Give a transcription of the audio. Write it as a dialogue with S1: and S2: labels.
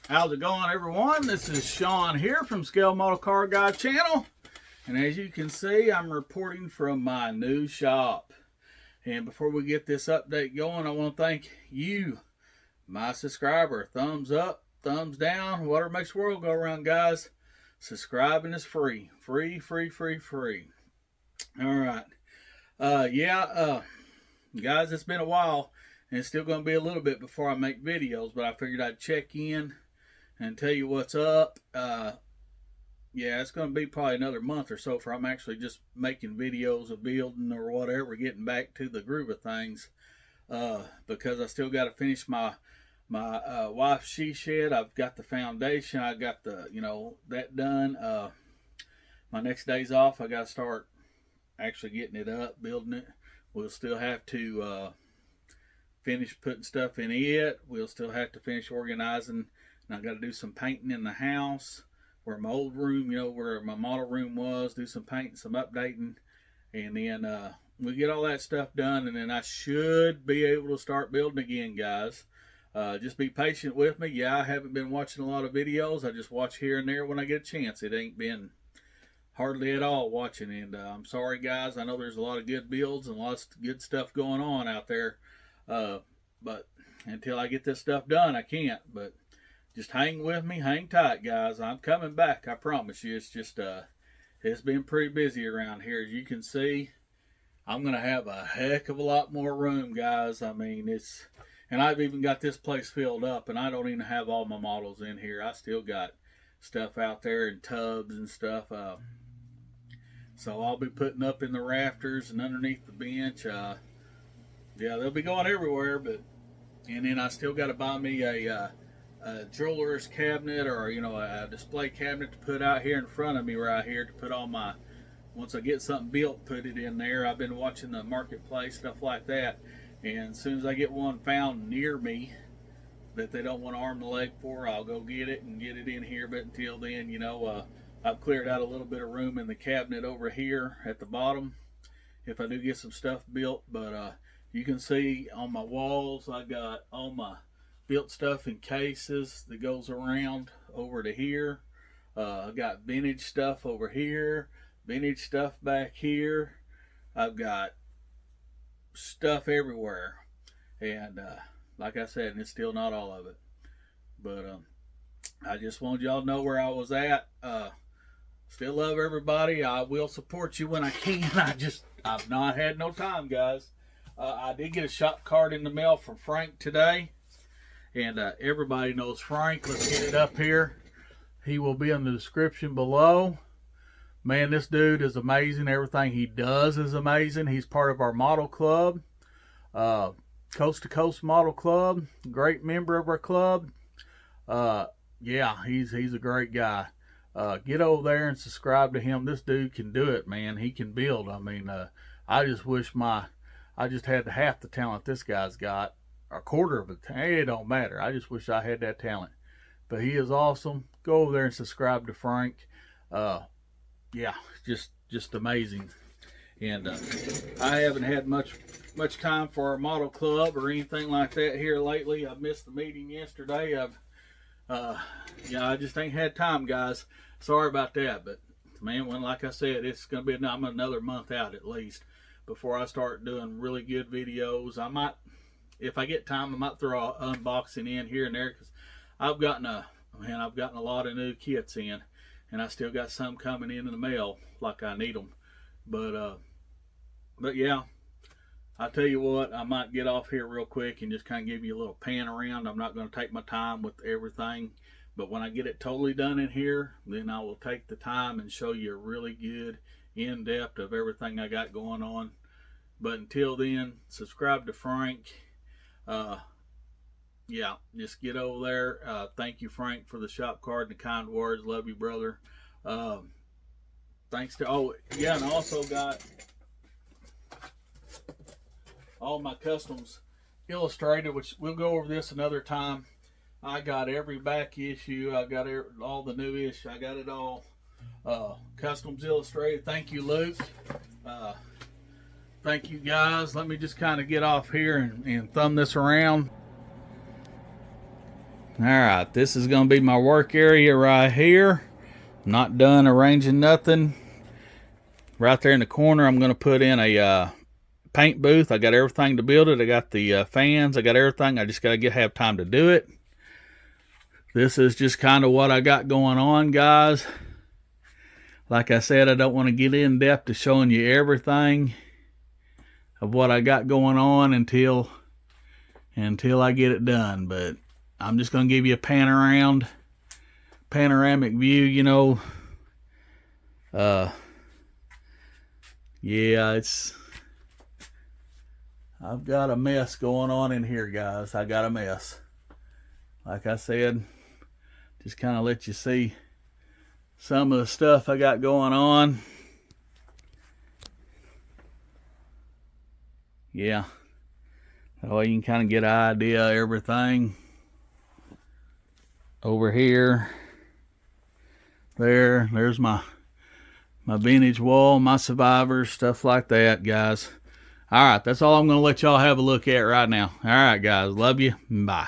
S1: How's it going, everyone? This is Sean here from Scale Model Car Guy channel, and as you can see, I'm reporting from my new shop. And before we get this update going, I want to thank you, my subscriber. Thumbs up, thumbs down, whatever makes the world go around, guys. Subscribing is free. Free. All right. Guys, it's been a while, and it's still going to be a little bit before I make videos, but I figured I'd check in and tell you what's up. It's going to be probably another month or so for I'm actually just making videos of building or whatever, getting back to the groove of things, because I still got to finish my wife's she shed. I've got the foundation. I got the that done. My next day's off. I got to start actually getting it up, building it. We'll still have to finish putting stuff in it. We'll still have to finish organizing. And I got to do some painting in the house where my old room, where my model room was, do some painting, some updating. And then we get all that stuff done, and then I should be able to start building again, guys. Just be patient with me. Yeah, I haven't been watching a lot of videos. I just watch here and there when I get a chance. It ain't been hardly at all watching, and I'm sorry, guys. I know there's a lot of good builds and lots of good stuff going on out there. But until I get this stuff done, I can't. But just hang with me, hang tight, guys. I'm coming back, I promise you. It's just it's been pretty busy around here. As you can see, I'm gonna have a heck of a lot more room, guys. I mean, and I've even got this place filled up, and I don't even have all my models in here. I still got stuff out there in tubs and stuff. So I'll be putting up in the rafters and underneath the bench. They'll be going everywhere, and then I still got to buy me a jeweler's cabinet, or a display cabinet to put out here in front of me right here to put all my, once I get something built, put it in there. I've been watching the marketplace, stuff like that, and as soon as I get one found near me that they don't want to arm the leg for, I'll go get it and get it in here. But until then, I've cleared out a little bit of room in the cabinet over here at the bottom if I do get some stuff built. But you can see on my walls I got all my built stuff in cases that goes around over to here. I got vintage stuff over here, vintage stuff back here. I've got stuff everywhere, and like I said, and it's still not all of it. But I just wanted y'all to know where I was at. Still love everybody. I will support you when I can. I've not had no time, guys. I did get a shop card in the mail from Frank today. And everybody knows Frank. Let's get it up here. He will be in the description below. Man, this dude is amazing. Everything he does is amazing. He's part of our model club. Coast to Coast Model Club. Great member of our club. He's a great guy. Get over there and subscribe to him. This dude can do it, man. He can build. I mean, I just had half the talent this guy's got. A quarter of it. Hey, it don't matter. I just wish I had that talent. But he is awesome. Go over there and subscribe to Frank. Just amazing. And I haven't had much time for our model club or anything like that here lately. I missed the meeting yesterday. I just ain't had time, guys. Sorry about that. But man, like I said, it's gonna be another month out at least before I start doing really good videos. I might, if I get time, I might throw an unboxing in here and there, because I've gotten a lot of new kits in, and I still got some coming in the mail like I need them. But yeah, I tell you what, I might get off here real quick and just kind of give you a little pan around. I'm not going to take my time with everything, but when I get it totally done in here, then I will take the time and show you a really good in-depth of everything I got going on. But until then, subscribe to Frank. Just get over there. Thank you, Frank, for the shop card and the kind words. Love you, brother. Thanks to, and I also got all my customs illustrated, which we'll go over this another time. I got every back issue. I got all the new issue. I got it all customs illustrated. Thank you, Luke. Thank you, guys. Let me just kind of get off here and thumb this around. All right, this is going to be my work area right here. Not done arranging nothing. Right there in the corner, I'm going to put in a paint booth. I got everything to build it. I got the fans. I got everything. I just got to have time to do it. This is just kind of what I got going on, guys. Like I said, I don't want to get in depth to showing you everything of what I got going on until I get it done. But I'm just going to give you a panoramic view, you know. Yeah, I've got a mess going on in here, guys. I got a mess. Like I said, just kind of let you see some of the stuff I got going on. Yeah. That way you can kind of get an idea of everything. Over here. There's my vintage wall, my survivors, stuff like that, guys. All right, that's all I'm going to let y'all have a look at right now. All right, guys. Love you. Bye.